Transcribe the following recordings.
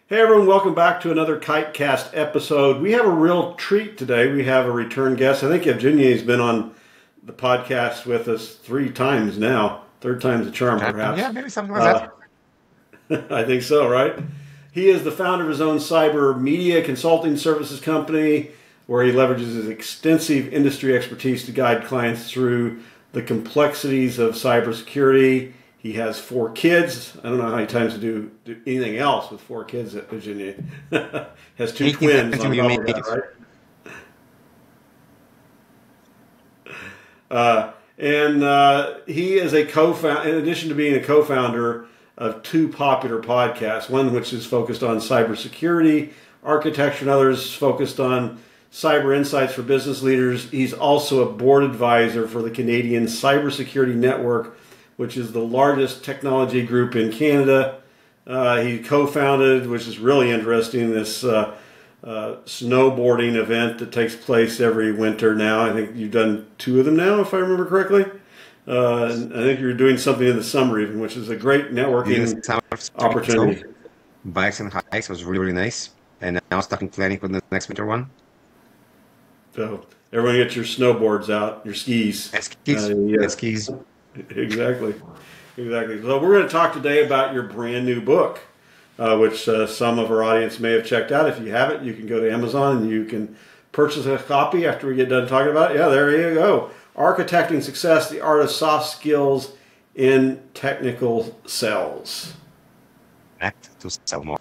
Hey everyone, welcome back to another Kitecast episode. We have a real treat today. We have a return guest. I think Evgeniy has been on the podcast with us 3 times now. Third time's the charm, perhaps. Yeah, maybe something like that. I think so, right? He is the founder of his own cyber media consulting services company, where he leverages his extensive industry expertise to guide clients through the complexities of cybersecurity. He has 4 kids. I don't know how many times to do anything else with 4 kids at Virginia. Has 2 twins on top of that, right? He is a co-founder, in addition to being a co-founder of 2 popular podcasts, one which is focused on cybersecurity, architecture, and others focused on cyber insights for business leaders. He's also a board advisor for the Canadian Cybersecurity Network, which is the largest technology group in Canada. He co-founded, which is really interesting, this snowboarding event that takes place every winter now. I think you've done 2 of them now, if I remember correctly. And I think you're doing something in the summer even, which is a great networking opportunity. Bikes and hikes was really, really nice. And now starting planning for the next winter one. So everyone get your snowboards out, your skis. And skis. Exactly. So we're going to talk today about your brand new book, which some of our audience may have checked out. If you haven't, you can go to Amazon and you can purchase a copy after we get done talking about it. Yeah, there you go. Architecting Success, the Art of Soft Skills in Technical Sales. Act to sell more.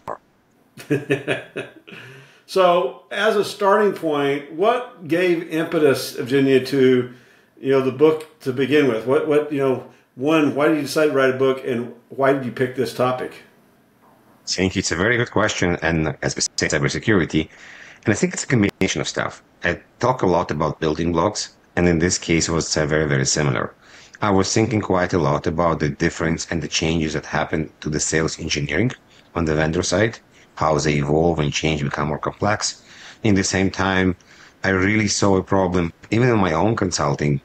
So, as a starting point, what gave impetus, Evgeniy, to the book to begin with? What one, why did you decide to write a book, and why did you pick this topic? I think it's a very good question, and as we say, cybersecurity, and I think it's a combination of stuff. I talk a lot about building blocks, and in this case, it was very, very similar. I was thinking quite a lot about the difference and the changes that happened to the sales engineering on the vendor side, how they evolve and change, become more complex. In the same time, I really saw a problem, even in my own consulting,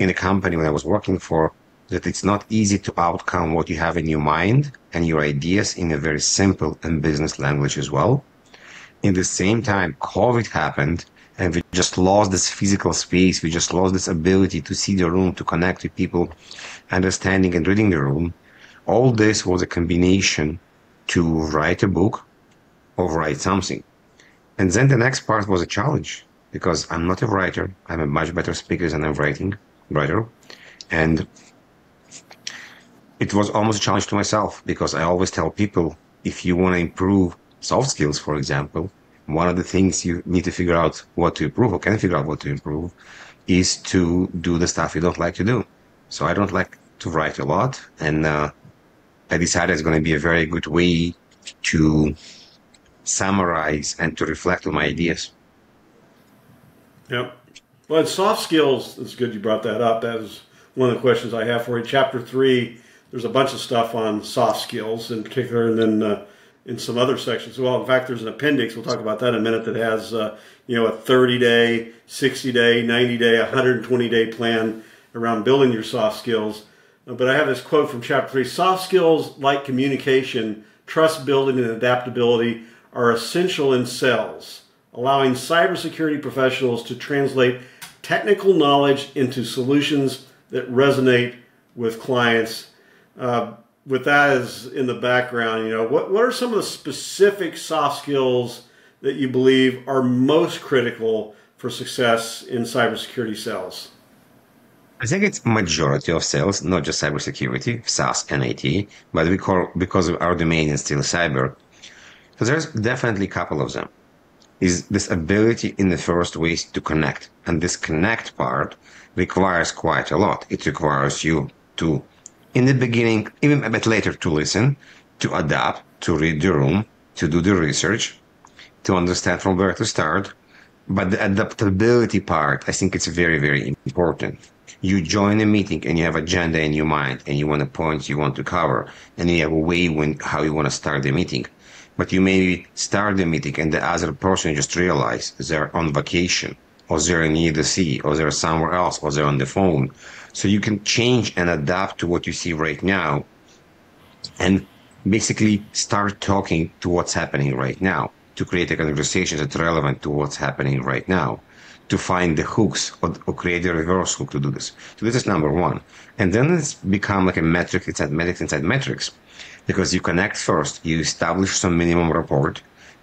in a company when I was working for, that it's not easy to outcome what you have in your mind and your ideas in a very simple and business language as well. In the same time, COVID happened, and we just lost this physical space. We just lost this ability to see the room, to connect with people, understanding and reading the room. All this was a combination to write a book or write something. And then the next part was a challenge, because I'm not a writer. I'm a much better speaker than a writer. And it was almost a challenge to myself, because I always tell people, if you want to improve soft skills, for example, one of the things you need to figure out what to improve, or can figure out what to improve, is to do the stuff you don't like to do. So I don't like to write a lot, and I decided it's going to be a very good way to summarize and to reflect on my ideas. Yep. Well, soft skills, it's good you brought that up. That is one of the questions I have for you. Chapter 3, there's a bunch of stuff on soft skills in particular, and then in some other sections. Well, in fact, there's an appendix, we'll talk about that in a minute, that has a 30-day, 60-day, 90-day, 120-day plan around building your soft skills. But I have this quote from Chapter 3. Soft skills like communication, trust building, and adaptability are essential in sales, allowing cybersecurity professionals to translate technical knowledge into solutions that resonate with clients. With that as in the background, what are some of the specific soft skills that you believe are most critical for success in cybersecurity sales? I think it's majority of sales, not just cybersecurity, SaaS and IT, but because of our domain is still cyber. So there's definitely a couple of them. Is this ability in the first ways to connect. And this connect part requires quite a lot. It requires you to, in the beginning, even a bit later, to listen, to adapt, to read the room, to do the research, to understand from where to start. But the adaptability part, I think it's very, very important. You join a meeting and you have agenda in your mind and you want a point you want to cover and you have a way how you want to start the meeting. But you maybe start the meeting and the other person just realize they're on vacation, or they're near the sea, or they're somewhere else, or they're on the phone. So you can change and adapt to what you see right now. And basically start talking to what's happening right now, to create a conversation that's relevant to what's happening right now, to find the hooks or create a reverse hook to do this. So this is number one. And then it's become like a metric inside metrics, because you connect first, you establish some minimum rapport.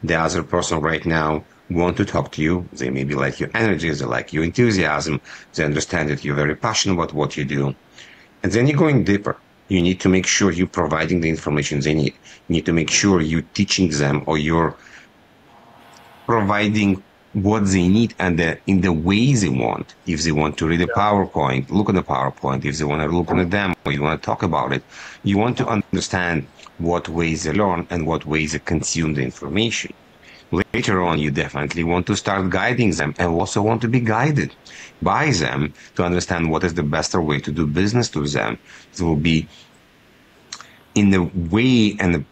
The other person right now want to talk to you. They maybe like your energy, they like your enthusiasm, they understand that you're very passionate about what you do. And then you're going deeper. You need to make sure you're providing the information they need. You need to make sure you're teaching them or you're providing what they need and in the way they want. If they want to read a PowerPoint, look at the PowerPoint. If they want to look at a demo, you want to talk about it. You want to understand what ways they learn and what ways they consume the information. Later on, you definitely want to start guiding them and also want to be guided by them to understand what is the best way to do business to them. It will be in the way and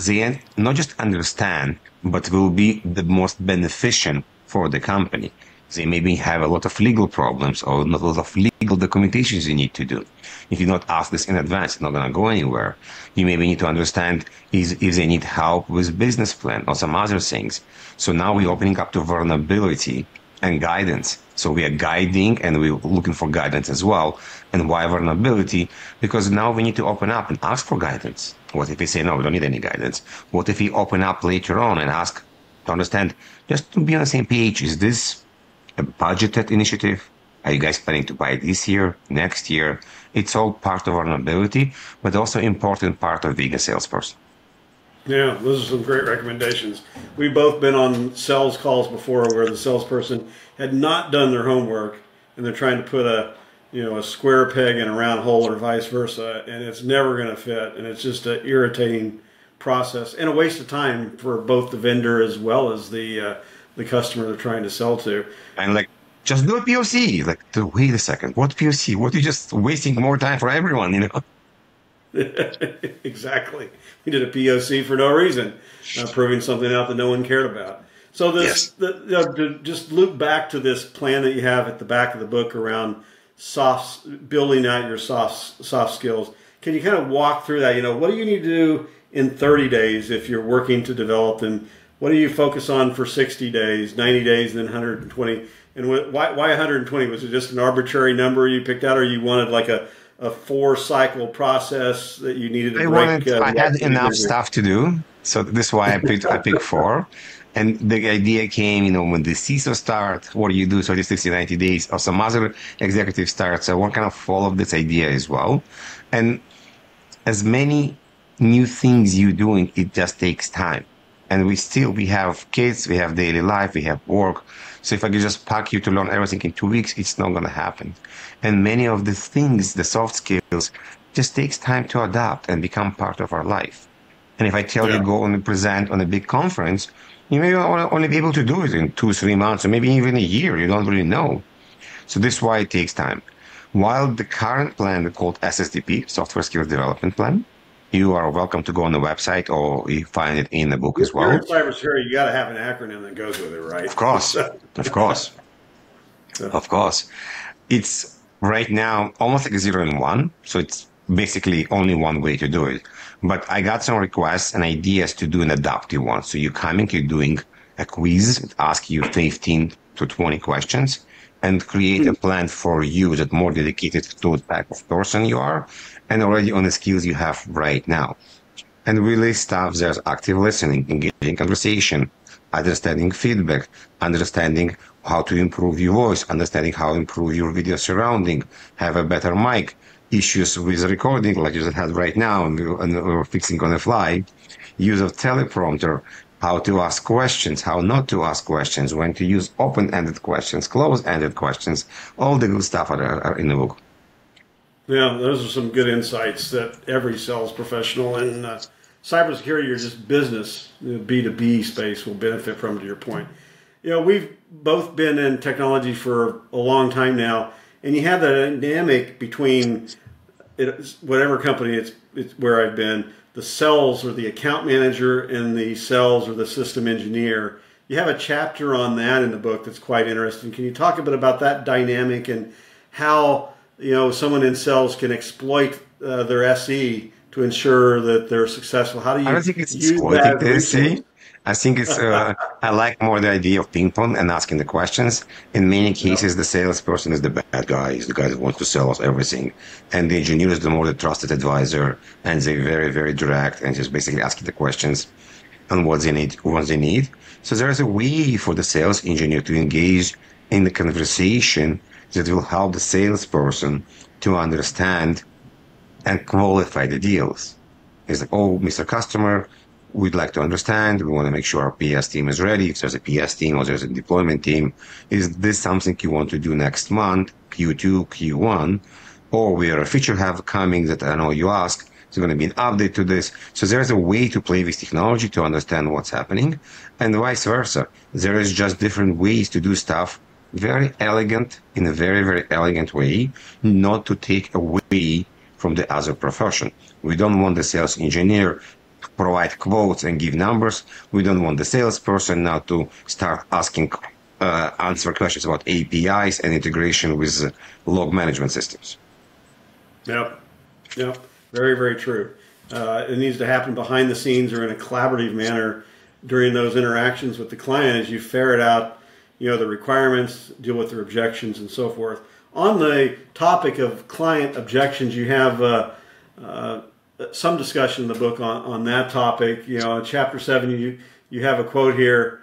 they not just understand, but will be the most beneficial for the company. They maybe have a lot of legal problems or a lot of legal documentations you need to do. If you not ask this in advance, it's not going to go anywhere. You maybe need to understand if they need help with business plan or some other things. So now we're opening up to vulnerability and guidance. So we are guiding and we're looking for guidance as well. And why vulnerability? Because now we need to open up and ask for guidance. What if we say, no, we don't need any guidance? What if we open up later on and ask to understand, just to be on the same page, is this a budgeted initiative? Are you guys planning to buy this year, next year? It's all part of vulnerability, but also important part of being a salesperson. Yeah, those are some great recommendations. We've both been on sales calls before where the salesperson had not done their homework and they're trying to put a square peg in a round hole or vice versa, and it's never going to fit, and it's just an irritating process and a waste of time for both the vendor as well as the customer they're trying to sell to. And like, just do a POC. Like, wait a second, what POC? What, are you just wasting more time for everyone, you know? Exactly. We did a POC for no reason, proving something out that no one cared about. So this, to just loop back to this plan that you have at the back of the book around building out your soft skills. Can you kind of walk through that? What do you need to do in 30 days if you're working to develop them? What do you focus on for 60 days, 90 days, and then 120? And why 120? Was it just an arbitrary number you picked out, or you wanted like a 4-cycle process that you needed to break? I had enough stuff to do, so this is why I picked 4. And the idea came, when the CISO start, what do you do 30, 60, 90 days, or some other executive starts, so I want to kind of follow this idea as well. And as many new things you're doing, it just takes time. And we have kids, we have daily life, we have work. So if I could just pack you to learn everything in 2 weeks, it's not going to happen. And many of the things, the soft skills, just takes time to adapt and become part of our life. And if I tell you go and present on a big conference, you may only be able to do it in 2-3 months, or maybe even a year. You don't really know. So this is why it takes time. While the current plan called SSDP, Software Skills Development Plan, you are welcome to go on the website, or you find it in the book as well. You're in cybersecurity, you got to have an acronym that goes with it, right? Of course, of course, of course. It's right now almost like a 0 and 1, so it's basically only one way to do it. But I got some requests and ideas to do an adaptive one. So you're doing a quiz, ask you 15 to 20 questions, and create a plan for you that's more dedicated to the type of person you are, and already on the skills you have right now. And really stuff, there's active listening, engaging conversation, understanding feedback, understanding how to improve your voice, understanding how to improve your video surrounding, have a better mic, issues with recording like you just had right now and we're fixing on the fly, use of teleprompter, how to ask questions, how not to ask questions, when to use open-ended questions, closed-ended questions, all the good stuff are in the book. Yeah, those are some good insights that every sales professional in cybersecurity or just business, the B2B space will benefit from, to your point. We've both been in technology for a long time now, and you have the dynamic between whatever company it's where I've been, the sales or the account manager and the sales or the system engineer. You have a chapter on that in the book that's quite interesting. Can you talk a bit about that dynamic and how someone in sales can exploit their SE to ensure that they're successful? How do I you don't think it's use that exploiting as a this. resource? See, I think it's. I like more the idea of ping pong and asking the questions. In many Yeah. cases, the salesperson is the bad guy. He's the guy that wants to sell us everything, and the engineer is the more the trusted advisor, and they're very, very direct and just basically asking the questions on what they need, So there's a way for the sales engineer to engage in the conversation that will help the salesperson to understand and qualify the deals. It's like, oh, Mr. Customer, we'd like to understand. We want to make sure our PS team is ready. If there's a PS team or there's a deployment team, is this something you want to do next month, Q2, Q1? Or we are a feature have coming that I know you asked. There's going to be an update to this. So there's a way to play with technology to understand what's happening and vice versa. There is just different ways to do stuff very elegant, in a very, very elegant way, not to take away from the other profession. We don't want the sales engineer to provide quotes and give numbers. We don't want the salesperson now to start asking, answer questions about APIs and integration with log management systems. Yep. Yep. Very, very true. It needs to happen behind the scenes or in a collaborative manner during those interactions with the client as you ferret out, the requirements, deal with their objections, and so forth. On the topic of client objections, you have some discussion in the book on that topic. In Chapter 7, you have a quote here: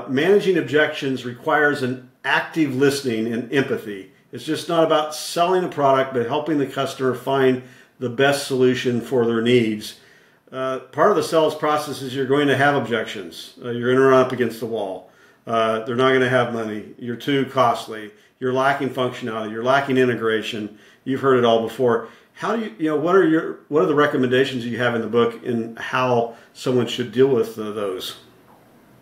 managing objections requires an active listening and empathy. It's just not about selling a product, but helping the customer find the best solution for their needs. Part of the sales process is you're going to have objections. You're going to run up against the wall. They're not going to have money. You're too costly. You're lacking functionality. You're lacking integration. You've heard it all before. How do what are the recommendations you have in the book in how someone should deal with those?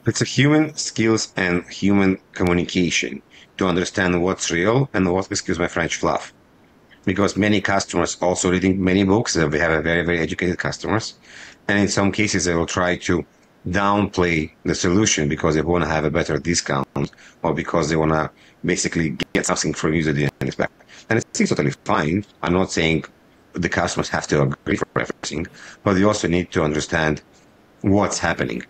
It's a human skills and human communication to understand what's real and what, excuse my French, fluff. Because many customers also reading many books, we have a very, very educated customers. And in some cases, they will try to downplay the solution because they want to have a better discount or because they want to basically get something from you that they didn't expect. And it's totally fine. I'm not saying the customers have to agree for everything, but you also need to understand what's happening.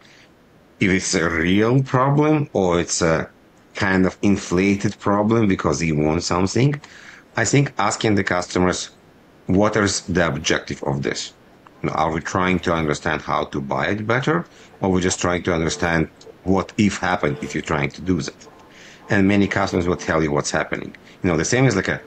If it's a real problem or it's a kind of inflated problem because they want something, I think asking the customers, what is the objective of this? Are we trying to understand how to buy it better? Or we're just trying to understand what if happened if you're trying to do that? And many customers will tell you what's happening. The same as like a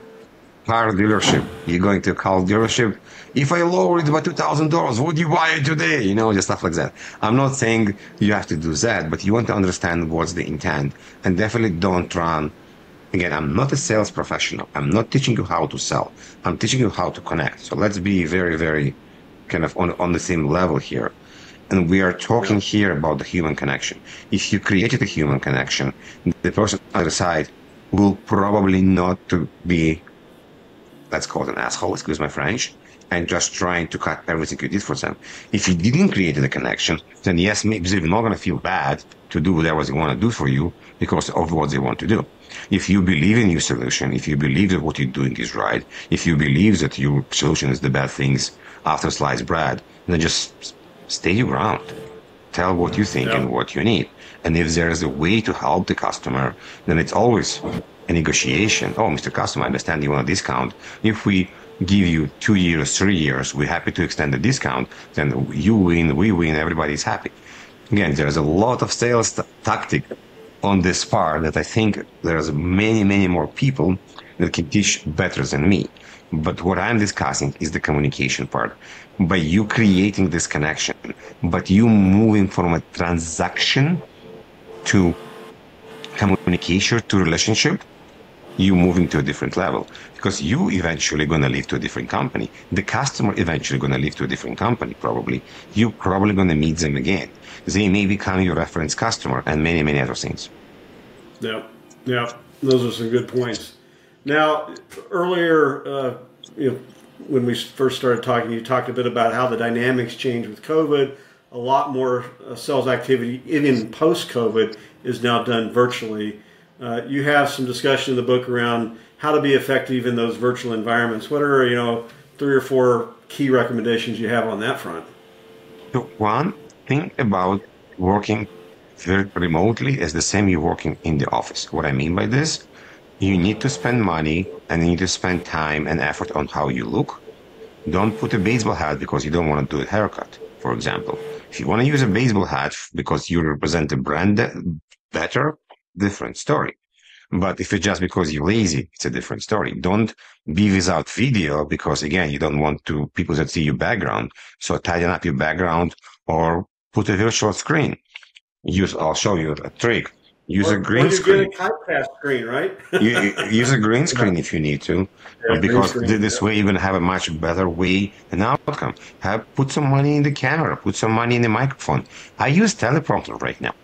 car dealership. You're going to a car dealership. If I lower it by $2,000, would you buy it today? Just stuff like that. I'm not saying you have to do that, but you want to understand what's the intent. And definitely don't run. Again, I'm not a sales professional. I'm not teaching you how to sell. I'm teaching you how to connect. So let's be very, very kind of on the same level here. And we are talking here about the human connection. If you created a human connection, the person on the other side will probably not to be, let's call it an asshole, excuse my French, and just trying to cut everything you did for them. If you didn't create the connection, then yes, maybe they're not going to feel bad to do whatever they want to do for you because of what they want to do. If you believe in your solution, if you believe that what you're doing is right, if you believe that your solution is the best things after sliced bread, then just stay your ground. Tell what you think and what you need. And if there is a way to help the customer, then it's always a negotiation. Oh, Mr. Customer, I understand you want a discount. If we give you 2 years, 3 years, we're happy to extend the discount, then you win, we win, everybody's happy. Again, there's a lot of sales tactic on this part that I think there's many, many more people that can teach better than me. But what I'm discussing is the communication part. By you creating this connection, but you moving from a transaction to communication to relationship, you moving to a different level because you eventually going to leave to a different company. The customer eventually going to leave to a different company probably. You probably going to meet them again. They may become your reference customer and many, many other things. Yeah, yeah, those are some good points. Now, earlier, when we first started talking, you talked a bit about how the dynamics changed with COVID. A lot more sales activity, even post-COVID, is now done virtually. You have some discussion in the book around how to be effective in those virtual environments. What are three or four key recommendations you have on that front. So one thing about working very remotely is the same you're working in the office. What I mean by this, you need to spend money and you need to spend time and effort on how you look. Don't put a baseball hat because you don't want to do a haircut, for example. If you want to use a baseball hat because you represent a brand better, different story. But if it's just because you're lazy, it's a different story. Don't be without video because, again, you don't want to people that see your background. So tighten up your background or put a virtual screen. I'll show you a trick. Use a green screen. Or you get a Kitecast screen, right? Use a green screen if you need to, because this way you're going to have a much better way and outcome. Put some money in the camera, put some money in the microphone. I use teleprompter right now.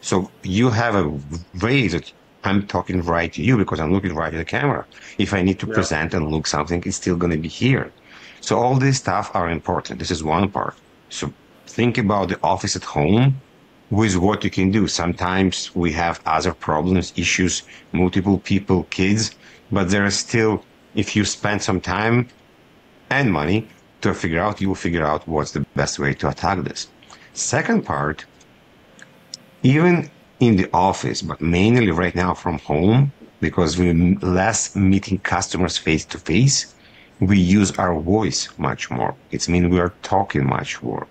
So you have a way that I'm talking right to you because I'm looking right at the camera. If I need to present and look something, it's still going to be here. So all this stuff are important. This is one part. So think about the office at home with what you can do. Sometimes we have other problems, issues, multiple people, kids, but there is still, if you spend some time and money to figure out, you will figure out what's the best way to attack this. Second part, even in the office, but mainly right now from home, because we're less meeting customers face to face, we use our voice much more. It means we are talking much more.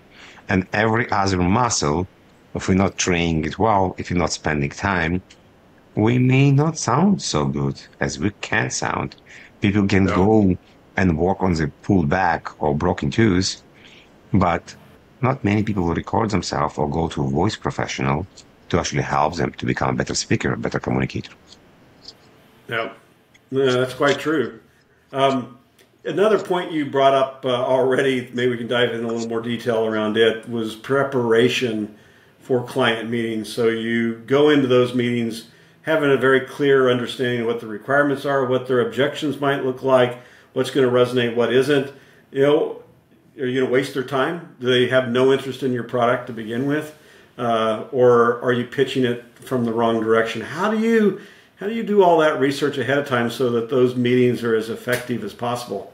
And every other muscle, if we're not training it well, if you're not spending time, we may not sound so good as we can sound. People can go and work on the pulled back or broken tooth, but not many people will record themselves or go to a voice professional to actually help them to become a better speaker, a better communicator. Yeah, that's quite true. Another point you brought up already, maybe we can dive in a little more detail around it, was preparation for client meetings. So you go into those meetings having a very clear understanding of what the requirements are, what their objections might look like, what's going to resonate, what isn't. Are you going to waste their time? Do they have no interest in your product to begin with? Or are you pitching it from the wrong direction? How do you do all that research ahead of time so that those meetings are as effective as possible?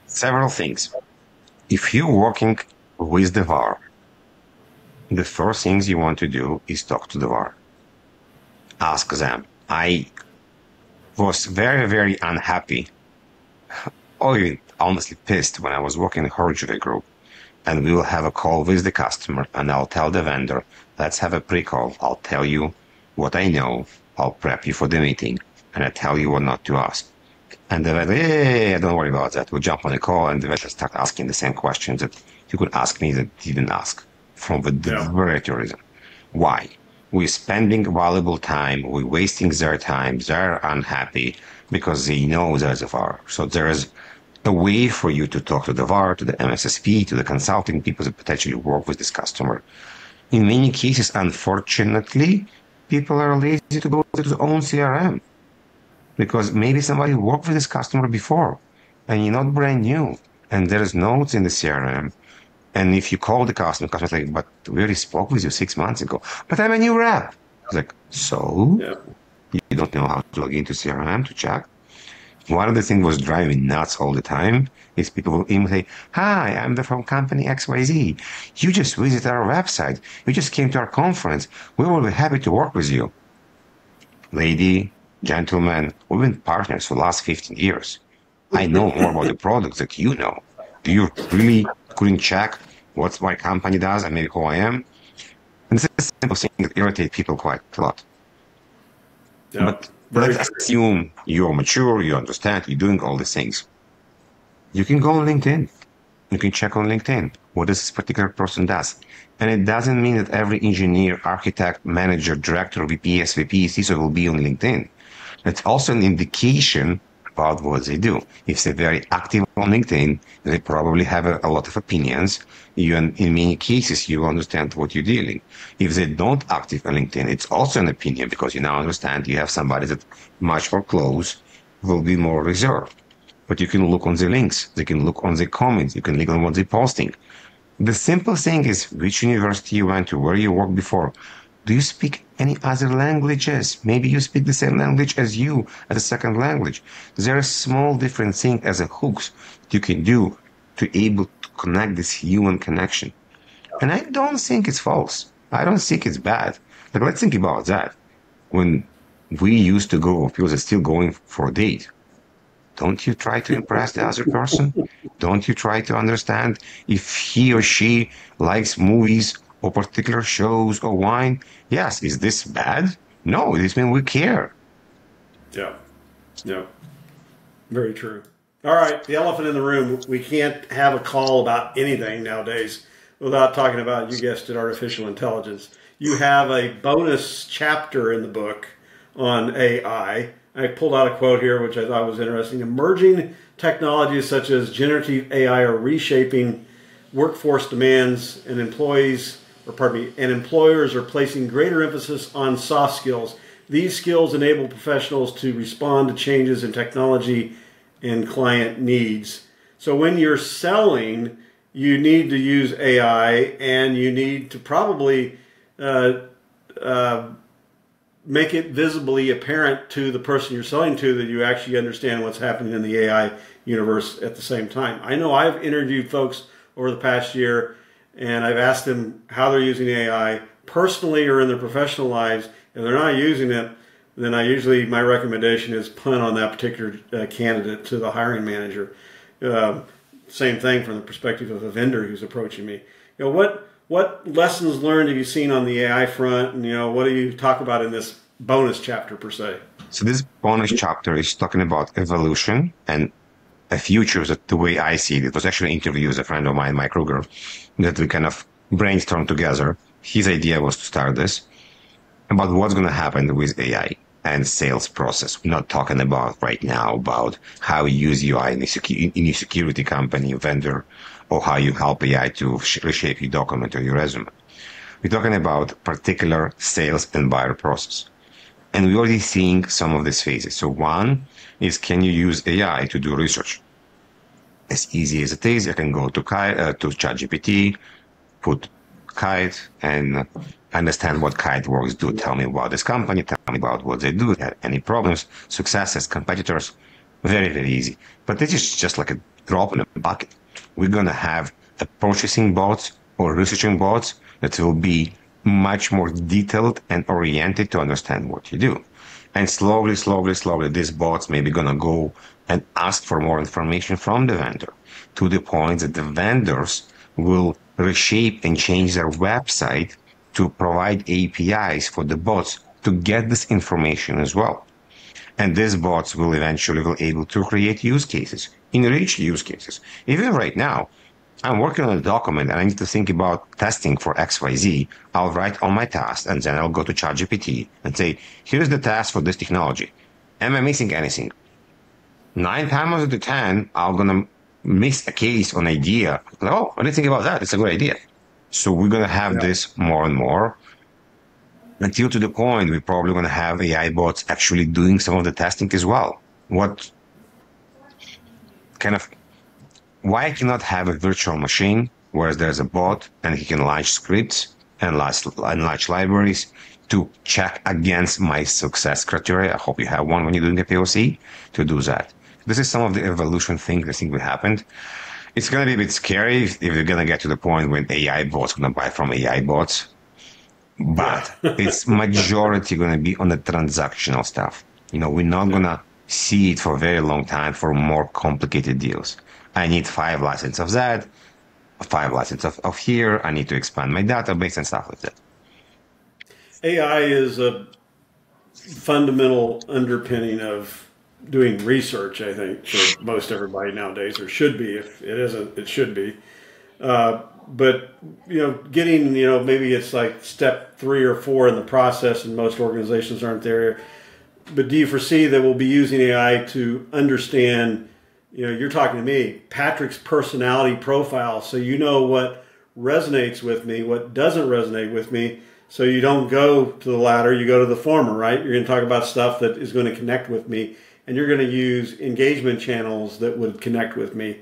Several things. If you're working with the VAR, the first things you want to do is talk to the VAR. Ask them. I was very, very unhappy, or even honestly pissed when I was working in the Horjury group, and we will have a call with the customer, and I'll tell the vendor, let's have a pre-call. I'll tell you what I know. I'll prep you for the meeting, and I tell you what not to ask. And the vendor, hey, don't worry about that. We'll jump on a call, and the vendor start asking the same questions that you could ask me that didn't ask, from the variety of reason. Why? We're spending valuable time. We're wasting their time. They're unhappy because they know there's a VAR. So there is a way for you to talk to the VAR, to the MSSP, to the consulting people that potentially work with this customer. In many cases, unfortunately, people are lazy to go to their own CRM because maybe somebody worked with this customer before and you're not brand new and there's notes in the CRM. And if you call the customer's like, but we already spoke with you 6 months ago, but I'm a new rep. It's like, so? You don't know how to log into CRM to check? One of the things was driving me nuts all the time is people will even say, hi, I'm from company XYZ. You just visited our website. You just came to our conference. We will be happy to work with you. Lady, gentlemen, we've been partners for the last 15 years. I know more about the products that you know. Do you really couldn't check what my company does and maybe who I am? And this is a simple thing that irritates people quite a lot. But let's assume you're mature, you understand, you're doing all these things. You can go on LinkedIn. You can check on LinkedIn what this particular person does. And it doesn't mean that every engineer, architect, manager, director, VP, SVP, CISO will be on LinkedIn. It's also an indication about what they do. If they're very active on LinkedIn, they probably have a lot of opinions. In many cases, you understand what you're dealing. If they don't active on LinkedIn, it's also an opinion because you now understand you have somebody that much more close will be more reserved. But you can look on the links. You can look on the comments. You can look on what they're posting. The simple thing is which university you went to, where you worked before. Do you speak any other languages. Maybe you speak the same language as you as a second language. There are small different things as a hooks that you can do to able to connect this human connection. And I don't think it's false. I don't think it's bad. Like, let's think about that. When we used to go, people are still going for a date. Don't you try to impress the other person? Don't you try to understand if he or she likes movies or particular shows or wine? Yes. Is this bad? No, this means we care. Yeah. Yeah. Very true. All right. The elephant in the room. We can't have a call about anything nowadays without talking about, you guessed it, artificial intelligence. You have a bonus chapter in the book on AI. I pulled out a quote here, which I thought was interesting. Emerging technologies such as generative AI are reshaping workforce demands, and employers are placing greater emphasis on soft skills. These skills enable professionals to respond to changes in technology and client needs. So when you're selling, you need to use AI, and you need to probably make it visibly apparent to the person you're selling to that you actually understand what's happening in the AI universe at the same time. I know I've interviewed folks over the past year, and I've asked them how they're using AI personally or in their professional lives. If they're not using it, then my recommendation is punt on that particular candidate to the hiring manager. Same thing from the perspective of a vendor who's approaching me. What lessons learned have you seen on the AI front, and what do you talk about in this bonus chapter per se? So this bonus chapter is talking about evolution and a future that the way I see it. It was actually an interview with a friend of mine, Mike Kruger, that we kind of brainstormed together. His idea was to start this about what's going to happen with AI and sales process. We're not talking about right now about how you use UI in your security company, vendor, or how you help AI to reshape your document or your resume. We're talking about particular sales and buyer process. And we're already seeing some of these phases. So one is, can you use AI to do research? As easy as it is, I can go to ChatGPT, put Kite, and understand what Kite works do. Tell me about this company, tell me about what they do, any problems, successes, competitors. Very, very easy. But this is just like a drop in a bucket. We're going to have a purchasing bots or researching bots that will be much more detailed and oriented to understand what you do. And slowly, these bots may be going to go and ask for more information from the vendor, to the point that the vendors will reshape and change their website to provide APIs for the bots to get this information as well. And these bots will eventually be able to create use cases, enrich use cases. Even right now, I'm working on a document and I need to think about testing for XYZ. I'll write all my tasks and then I'll go to ChatGPT and say, here's the task for this technology. Am I missing anything? 9 times out of 10, I'm going to miss a case or an idea. Oh, I didn't think about that. It's a good idea. So we're going to have this more and more until to the point we're probably going to have AI bots actually doing some of the testing as well. Why cannot have a virtual machine where there's a bot and he can launch scripts and launch libraries to check against my success criteria? I hope you have one when you're doing a POC to do that. This is some of the evolution things I think will happen. It's going to be a bit scary if you're going to get to the point when AI bots going to buy from AI bots. But it's majority going to be on the transactional stuff. We're not going to see it for a very long time for more complicated deals. I need 5 licenses of that, 5 licenses of here. I need to expand my database and stuff like that. AI is a fundamental underpinning of doing research, I think, for most everybody nowadays, or should be. If it isn't, it should be. But, getting, maybe it's like step 3 or 4 in the process, and most organizations aren't there. But do you foresee that we'll be using AI to understand, you're talking to me, Patrick's personality profile, so you know what resonates with me, what doesn't resonate with me, so you don't go to the latter, you go to the former, right? You're going to talk about stuff that is going to connect with me, and you're going to use engagement channels that would connect with me,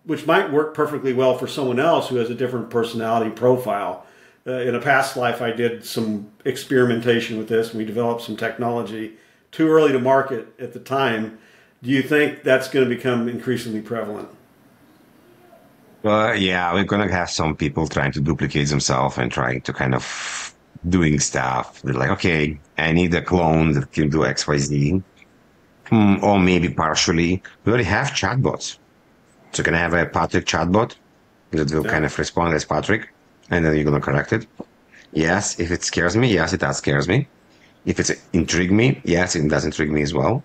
which might work perfectly well for someone else who has a different personality profile. in a past life, I did some experimentation with this, and we developed some technology too early to market at the time. Do you think that's going to become increasingly prevalent? Yeah, we're gonna have some people trying to duplicate themselves and trying to kind of doing stuff. They're like, okay, I need a clone that can do X, Y, Z. Or maybe partially. We already have chatbots. So can I have a Patrick chatbot that will kind of respond as Patrick, and then you're gonna correct it? Yes, if it scares me, yes, it does scares me. If it's intrigue me, yes, it does intrigue me as well.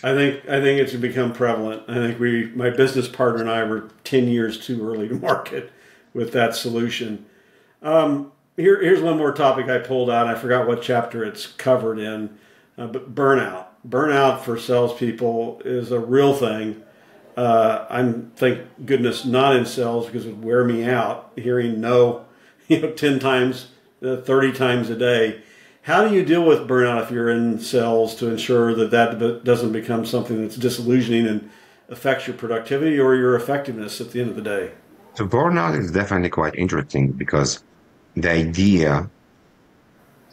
I think it's become prevalent. I think my business partner and I were 10 years too early to market with that solution. Here's one more topic I pulled out. I forgot what chapter it's covered in, but burnout. Burnout for salespeople is a real thing. I'm thank goodness not in sales because it would wear me out hearing no, 10 times, 30 times a day. How do you deal with burnout if you're in sales to ensure that doesn't become something that's disillusioning and affects your productivity or your effectiveness at the end of the day? So burnout is definitely quite interesting because the idea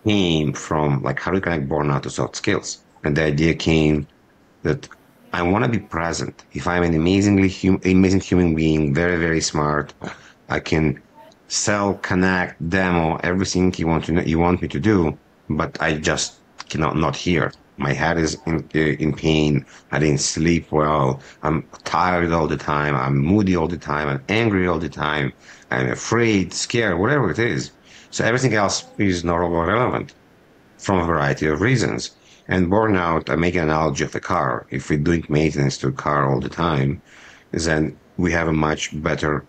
came from like how do you connect burnout to soft skills? And the idea came that I want to be present. If I'm an amazing human being, very, very smart, I can sell, connect, demo, everything you want me to do, but I just cannot not hear. My head is in pain. I didn't sleep well. I'm tired all the time. I'm moody all the time. I'm angry all the time. I'm afraid, scared, whatever it is. So everything else is no longer relevant from a variety of reasons. And burnout, I make an analogy of a car. If we're doing maintenance to a car all the time, then we have a much better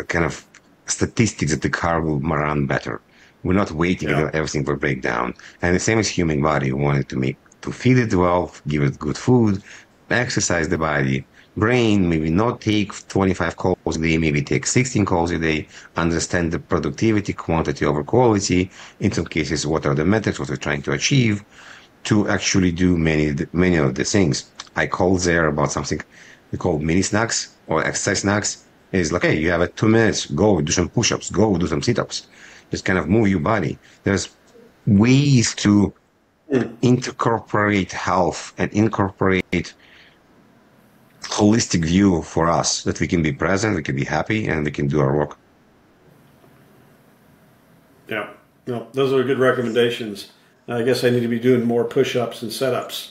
kind of statistics that the car will run better. We're not waiting until everything will break down. And the same as human body. We want it to feed it well, give it good food, exercise the body. Brain, maybe not take 25 calls a day, maybe take 16 calls a day, understand the productivity, quantity over quality, in some cases, what are the metrics, what we're trying to achieve, to actually do many of the things. I called there about something we call mini snacks or exercise snacks. It's like, hey, you have 2 minutes, go do some push-ups, go do some sit-ups. Just kind of move your body. There's ways to incorporate health and incorporate holistic view for us that we can be present, we can be happy, and we can do our work. Yeah, no, those are good recommendations. I guess I need to be doing more push-ups and setups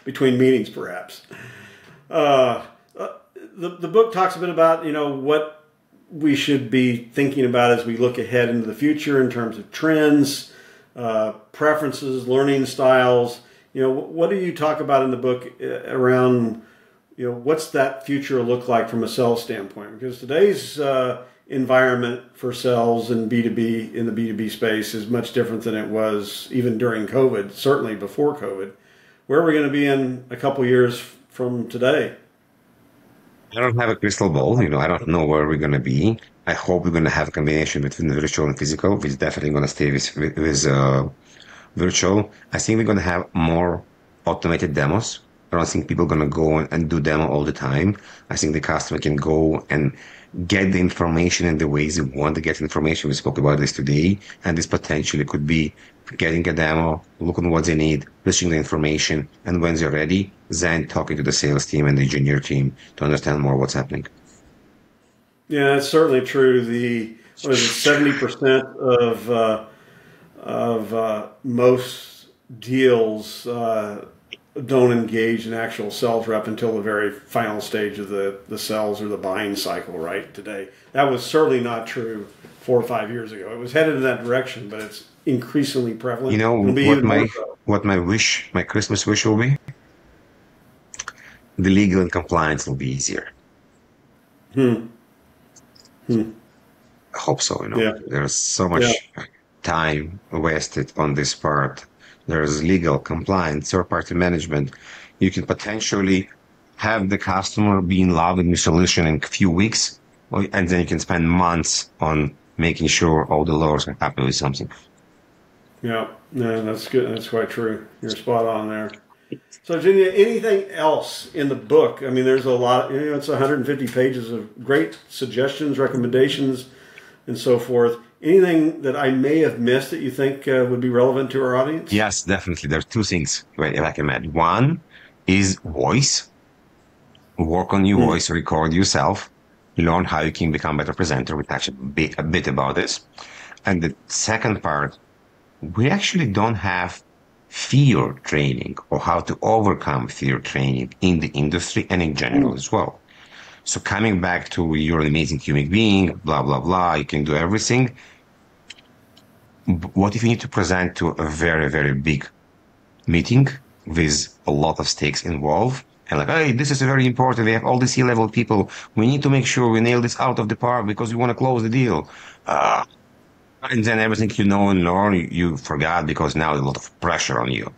between meetings, perhaps. The book talks a bit about what we should be thinking about as we look ahead into the future in terms of trends, preferences, learning styles. What do you talk about in the book around? What's that future look like from a sales standpoint? Because today's environment for sales and B2B in the B2B space is much different than it was even during COVID, certainly before COVID. Where are we going to be in a couple years from today? I don't have a crystal ball. I don't know where we're going to be. I hope we're going to have a combination between virtual and physical. We're definitely going to stay with virtual. I think we're going to have more automated demos. I don't think people are going to go and do demo all the time. I think the customer can go and get the information in the ways they want to get information. We spoke about this today, and this potentially could be getting a demo, looking at what they need, pushing the information, and when they're ready, then talking to the sales team and the engineer team to understand more what's happening. Yeah, that's certainly true. 70% of most deals don't engage an actual sales rep until the very final stage of the sales or the buying cycle, right, today. That was certainly not true 4 or 5 years ago. It was headed in that direction, but it's increasingly prevalent. What my Christmas wish will be? The legal and compliance will be easier. I hope so, Yeah. There's so much time wasted on this part. There's legal, compliance, third-party management. You can potentially have the customer be in love with your solution in a few weeks, and then you can spend months on making sure all the lawyers are happy with something. Yeah, that's good. That's quite true. You're spot on there. So, Virginia, anything else in the book? I mean, there's a lot. It's 150 pages of great suggestions, recommendations, and so forth. Anything that I may have missed that you think would be relevant to our audience? Yes, definitely. There's two things I recommend. One is voice. Work on your voice, record yourself, learn how you can become a better presenter. We touched a bit about this. And the second part, we actually don't have fear training or how to overcome fear training in the industry and in general as well. So coming back to you're an amazing human being, blah, blah, blah, you can do everything. What if you need to present to a very, very big meeting with a lot of stakes involved? And like, hey, this is very important. We have all the C-level people. We need to make sure we nail this out of the park because we want to close the deal. And then everything you know and learn, you forgot because now there's a lot of pressure on you.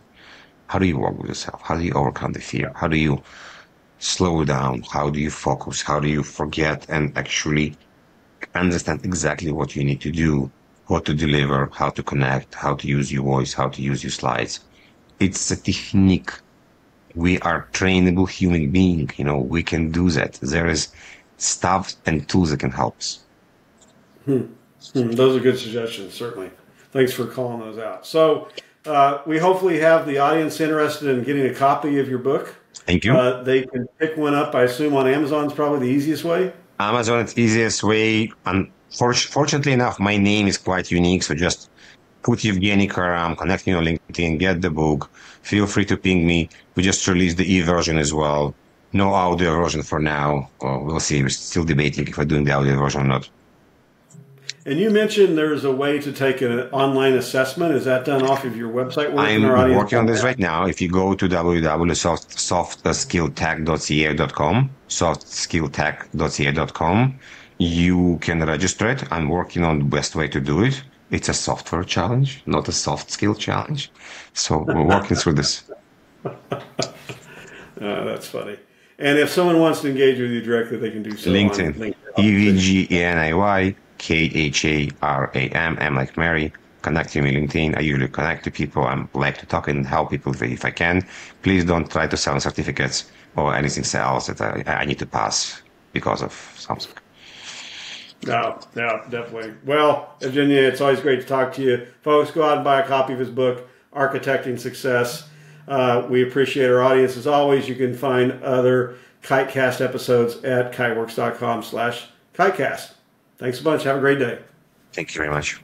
How do you work with yourself? How do you overcome the fear? How do you slow down? How do you focus? How do you forget and actually understand exactly what you need to do, what to deliver, how to connect, how to use your voice, how to use your slides? It's a technique. We are trainable human beings. We can do that. There is stuff and tools that can help us. Those are good suggestions, certainly. Thanks for calling those out. So we hopefully have the audience interested in getting a copy of your book. Thank you. They can pick one up, I assume, on Amazon is probably the easiest way. Amazon is the easiest way. Fortunately enough, my name is quite unique, so just put Evgeniy Kharam, connect me on LinkedIn, get the book. Feel free to ping me. We just released the e-version as well. No audio version for now. We'll see. We're still debating if we're doing the audio version or not. And you mentioned there's a way to take an online assessment. Is that done off of your website? I'm working on this right now. If you go to www.softskilltech.ca.com, softskilltech.ca.com, you can register it. I'm working on the best way to do it. It's a software challenge, not a soft skill challenge. So we're working through this. That's funny. And if someone wants to engage with you directly, they can do so LinkedIn. on LinkedIn. Evgeniy Kharam, M like Mary. Connect to me LinkedIn. I usually connect to people. I like to talk and help people if I can. Please don't try to sell certificates or anything else that I need to pass because of something. No, definitely. Well, Evgeniy, it's always great to talk to you. Folks, go out and buy a copy of his book, Architecting Success. We appreciate our audience. As always, you can find other Kitecast episodes at kiteworks.com/Kitecast. Thanks a bunch. Have a great day. Thank you very much.